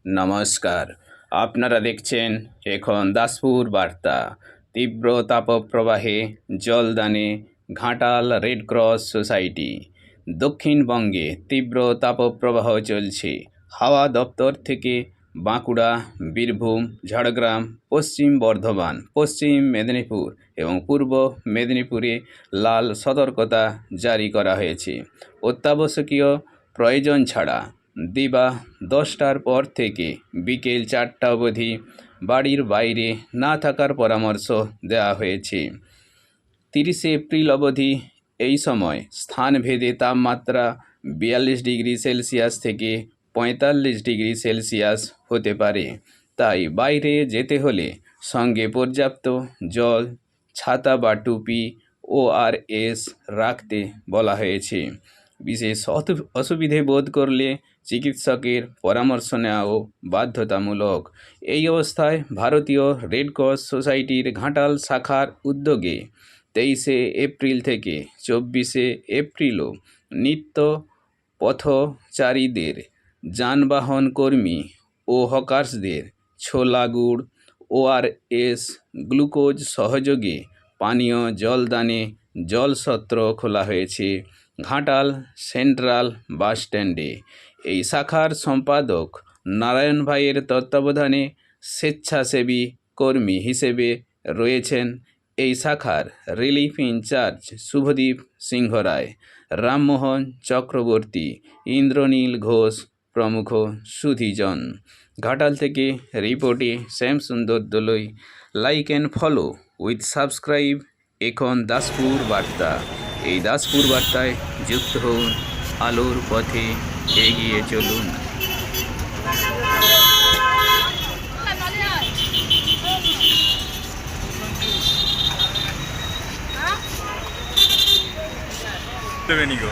নমস্কার, আপনারা দেখছেন এখন দাসপুর বার্তা। তীব্র তাপপ্রবাহে জলদানে ঘাটাল রেড ক্রস সোসাইটি। দক্ষিণবঙ্গে তীব্র তাপপ্রবাহ চলছে। হাওয়া দপ্তর থেকে বাঁকুড়া, বীরভূম, ঝাড়গ্রাম, পশ্চিম বর্ধমান, পশ্চিম মেদিনীপুর এবং পূর্ব মেদিনীপুরে লাল সতর্কতা জারি করা হয়েছে। অত্যাবশ্যকীয় প্রয়োজন ছাড়া দিবা 10টার পর থেকে বিকেল 4টা অবধি বাড়ির বাইরে না থাকার পরামর্শ দেওয়া হয়েছে। 30শে এপ্রিল অবধি এই সময় স্থানভেদে তাপমাত্রা 42 ডিগ্রি সেলসিয়াস থেকে 45 ডিগ্রি সেলসিয়াস হতে পারে। তাই বাইরে যেতে হলে সঙ্গে পর্যাপ্ত জল, ছাতা বা টুপি, ORS রাখতে বলা হয়েছে। বিশেষ অসুবিধে বোধ করলে চিকিৎসকের পরামর্শ নেওয়াও বাধ্যতামূলক। এই অবস্থায় ভারতীয় রেড ক্রস সোসাইটির ঘাটাল শাখার উদ্যোগে 23শে এপ্রিল থেকে 24শে এপ্রিলও নিত্য পথচারীদের, যানবাহন কর্মী ও হকার্সদের ছোলা গুড়, ORS, গ্লুকোজ সহযোগে পানীয় জলদানে জলসত্র খোলা হয়েছে ঘাটাল সেন্ট্রাল বাস স্ট্যান্ডে। এই শাখার সম্পাদক নারায়ণ ভাইয়ের তত্ত্বাবধানে স্বেচ্ছাসেবী কর্মী হিসেবে রয়েছেন এই শাখার রিলিফ ইনচার্জ শুভদীপ সিংহ রায়, রামমোহন চক্রবর্তী, ইন্দ্রনীল ঘোষ প্রমুখ সুধীজন। ঘাটাল থেকে রিপোর্টে Shyamsundar Dolui. Like and follow with subscribe এখন দাসপুর বার্তা। এই দাসপুর বার্তায় যুক্ত হন, আলোর পথে এগিয়ে চলুন। Domenico.